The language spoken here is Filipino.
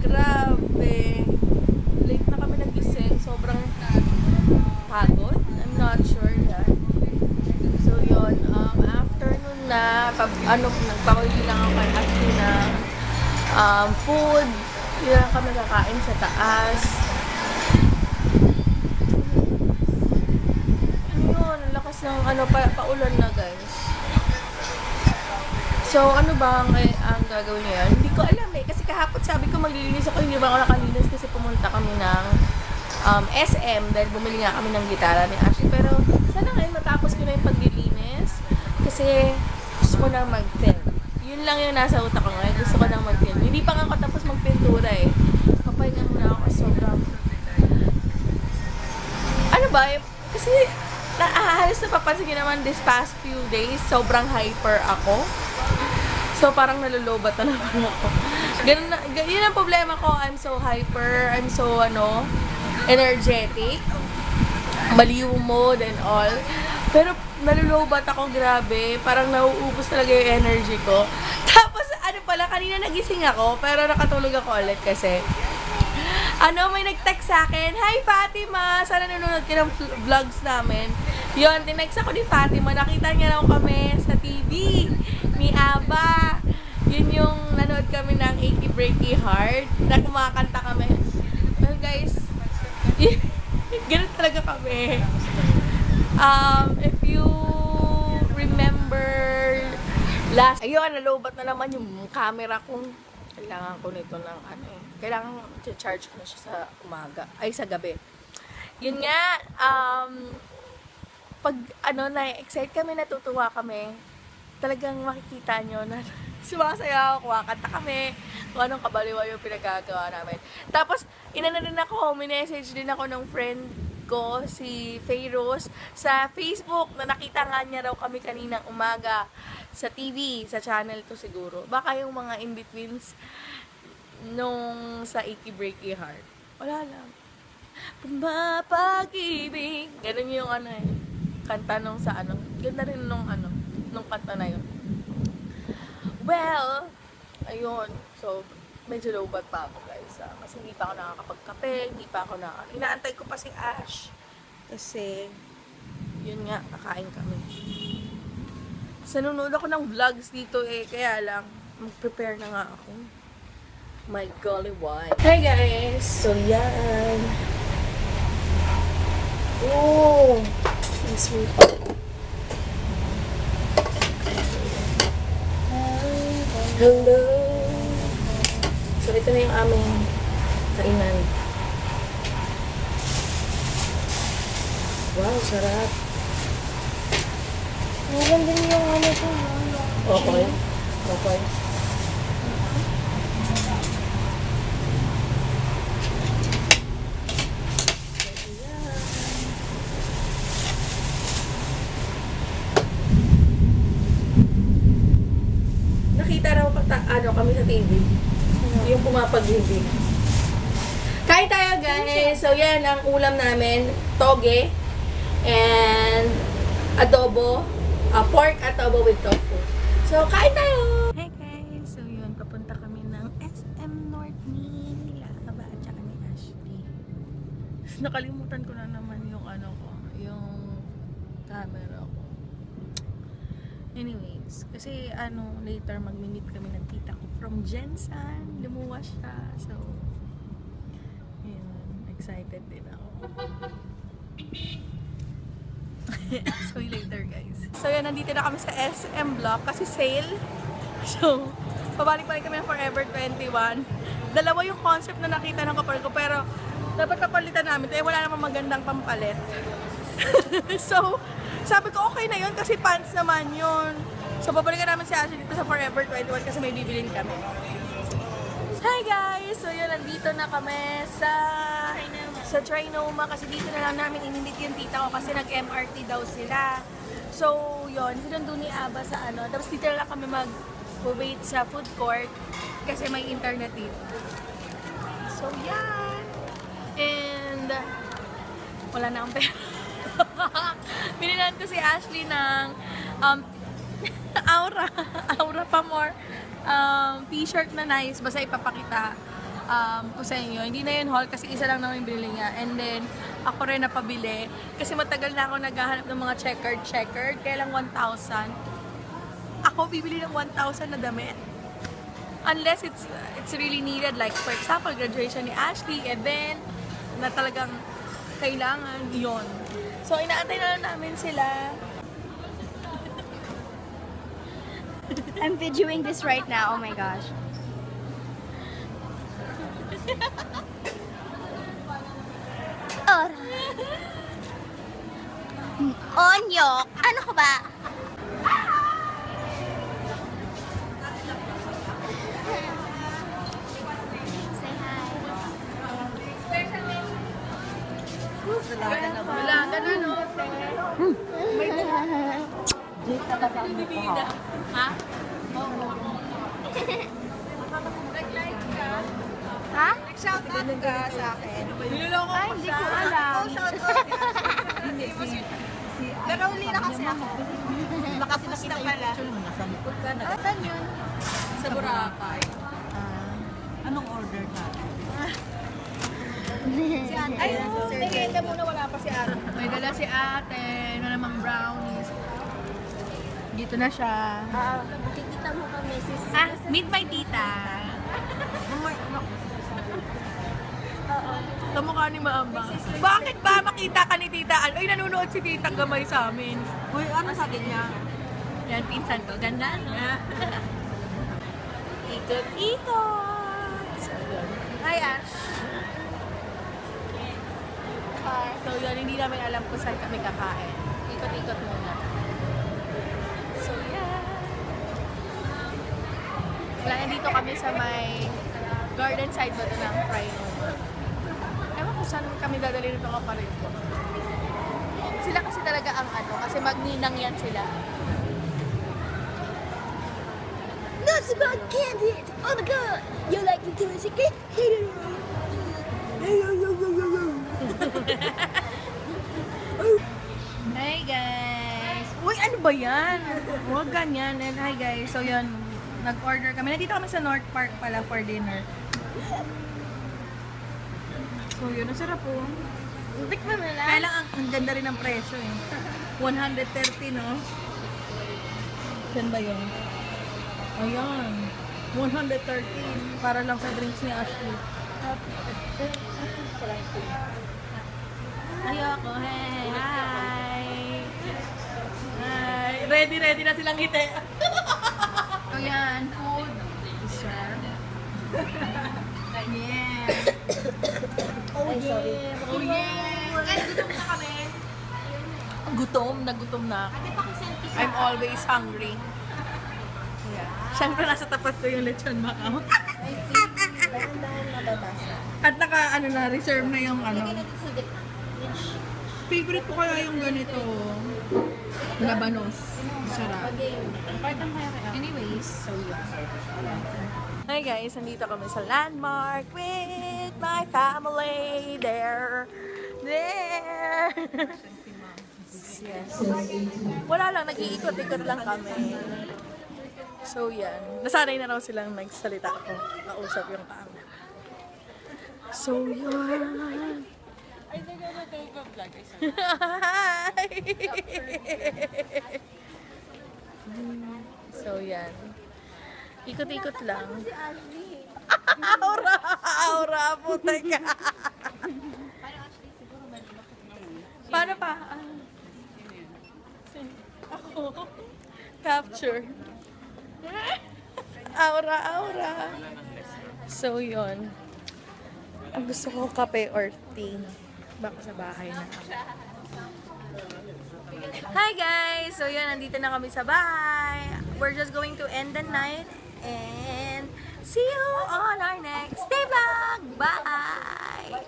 Grabe. Late na kami nagising. Sobrang pagod. I'm not sure yan. So, yun. Afternoon na, nagpakuli lang ako kay Ashley na food. Yun lang kami kakain sa taas. Ano yun? Ang lakas ng paulan na, guys. So, ano ba ang gagawin niya? Hindi ko alam eh. Kasi kahapon sabi ko maglilinis ako. Hindi ba ako nakalinis kasi pumunta kami ng SM dahil bumili nga kami ng gitara ni Ashley. Pero sana ngayon matapos ko na yung paglilinis kasi gusto ko na mag-film. Yun lang yung nasa utak ko ngayon. Gusto ko nang mag-film. Hindi pa nga ako tapos magpintura eh. Papahinga muna ako kasi sobrang... Ano ba? Kasi halos napapansin nyo naman this past few days, sobrang hyper ako. So, parang nalulubat na naman ako. Yun ang problema ko. I'm so hyper. I'm so, energetic. Baliw mode and all. Pero, nalulubat ako, grabe. Parang nauubos talaga yung energy ko. Tapos, kanina nagising ako, pero nakatulog ako ulit kasi, may nag-text sa akin, "Hi, Fatima! Sana nanonood ka ng vlogs namin." Yun, tinext ako ni Fatima. Nakita niya raw kami sa TV ni Aba. Yun yung nanood kami ng Achy Breaky Heart na kumakanta kami. Well, guys, ganun talaga kami. If you remember ayun, nalobat na naman yung camera ko. Kailangan ko nito ng kailangan charge ko na siya sa sa gabi. Yun nga, pag na-excite kami, natutuwa kami, talagang makikita nyo na sumasayaw, kumakanta kami, kung anong kabaliwa yung pinagagawa namin. Tapos, minessage din ako ng friend ko, si Fayros, sa Facebook, na nakita nga niya raw kami kaninang umaga sa TV, sa channel to siguro. Baka yung mga in-betweens nung sa Achy Breaky Heart. Wala lang. Pumapag-ibig. Ganun yung kanta nung ganda rin nung kanta na yun. Well, ayun. So, medyo low-bat pa ako, guys. Kasi hindi pa ako nakakapagkape, hindi pa ako inaantay ko pa si Ash. Kasi, yun nga, kakain kami. So, nanonood ako ng vlogs dito kaya lang, mag-prepare na nga ako. My golly why. Hi guys! So, yan. Oh! Sweet. Hello! So, ito na yung aming kainan. Wow, sarap. Maganda yung ito. Okay. Okay. Nakita raw kami sa TV. Yung pumapag-ibig. Kain tayo, guys. So, yan ang ulam namin. Toge. And adobo. Pork adobo with tofu. So, kain tayo! Hey guys! So, yun. Papunta kami ng SM North ni Aba at saka ni Ashley. Nakalimutan ko na naman yung yung camera ko. Anyways, kasi later mag-meet kami ng tita ko from Jensen. Lumuwas siya. So, yun. Excited din ako. So, later guys. So, yan. Nandito na kami sa SM Block kasi sale. So, pabalik-balik kami ng Forever 21. Dalawa yung concept na nakita ng kapal ko, pero dapat papalitan namin. Kaya wala namang magandang pampalit. So, sabi ko okay na yun kasi pants naman yun. So, babalikan namin si Ashley dito sa Forever 21 kasi may bibilin kami. Hi guys! So, yun. Nandito na kami sa Trinoma kasi dito na lang namin inimit yung tita ko kasi nag-MRT daw sila. So, yun. Sinundo ni Aba sa Tapos dito na lang kami mag-wait sa food court kasi may internet dito. So, yan. And, wala na akong pera. Binilan ko si Ashley ng Aura. Aura pa more. T-shirt na nice. Basta ipapakita ko sa inyo. Hindi na yun haul kasi isa lang naman yung binili niya. And then, ako rin napabili. Kasi matagal na ako naghahanap ng mga checkered. Kaya lang 1,000. Ako bibili ng 1,000 na damit. Unless it's really needed. Like, for example, graduation ni Ashley, event na talagang kailangan yon. So, inaantay na lang namin sila. I'm videoing this right now. Oh my gosh. Onyok! Ano ka ba? Say hi. Wala ka na, no? May bibida. Ha? Nag-like ka? Ha? Shout out ka sa akin. Niloloko Ay, ko hindi siya. ko alam. Shout out. Hindi pero huli na kasi ako. Nakapos na pala. Saan yun? Sa Boracay. Anong order ka? Si ate. Ay, nagenda muna, wala pa si ate. May dala si ate, ano namang brownies. Dito na siya. Kikita mo kami, sis. Meet my tita. Kamukha ni Mama. Bakit ba makita ka ni tita? Ay, nanonood si tita gamay sa amin. Uy, ano sabi niya? Yan, pinsan ko. Ganda, no? Ikot-ikot. So, yun. Hi, Ash. So, yun, hindi namin alam kung saan kami kakain. Ikot-ikot muna. So, yan. Wala, dito kami sa may garden side ba ito ng Trino. Ewan kung saan kami dadali nito kapalit ko. Sila kasi talaga ang ano, kasi magninang yan sila. That's about candy! Oh my god! You like Victoria's Secret? Hi guys! Uy, ano ba yan? Huwag ganyan. And hi guys, so yun, nag-order kami. Nandito kami sa North Park pala for dinner. So yun, ang sarap po. Tikman mo na. Kaya lang ang ganda rin ng presyo eh. 130, no? Saan ba yun? Ayan. 113. Para lang sa drinks ni Ashley. Ayoko. Hey, hi! Hi! Ready na silang ngiti. So yan, food. Dessert. Yeah. Oh yeah. Oh yeah. Ay, gutom na kami. Gutom na ako. I'm always hungry. Yeah. Siyempre nasa tapat ko yung lechon Macau. At naka ano na, reserve na yung ano. Favorite ko kaya yung ganito. Labanos. Sarap. Anyways, so yeah. Hi guys, nandito kami sa Landmark with my family. There. Yes. Wala lang, nag-iikot-ikot lang kami. So yan. Nasanay na raw silang nagsalita ako. Kausap yung tao. So yan. Ay, nag-vlog. Hi! So yan. Ikot-ikot lang. Aura, puta ka. Paano pa? Ako. Capture. Aura. So, yun. Ang gusto ko kape or tea. Baka sa bahay na. Hi guys! So, yun. Nandito na kami sa bahay. We're just going to end the night. And see you on our next day vlog. Bye!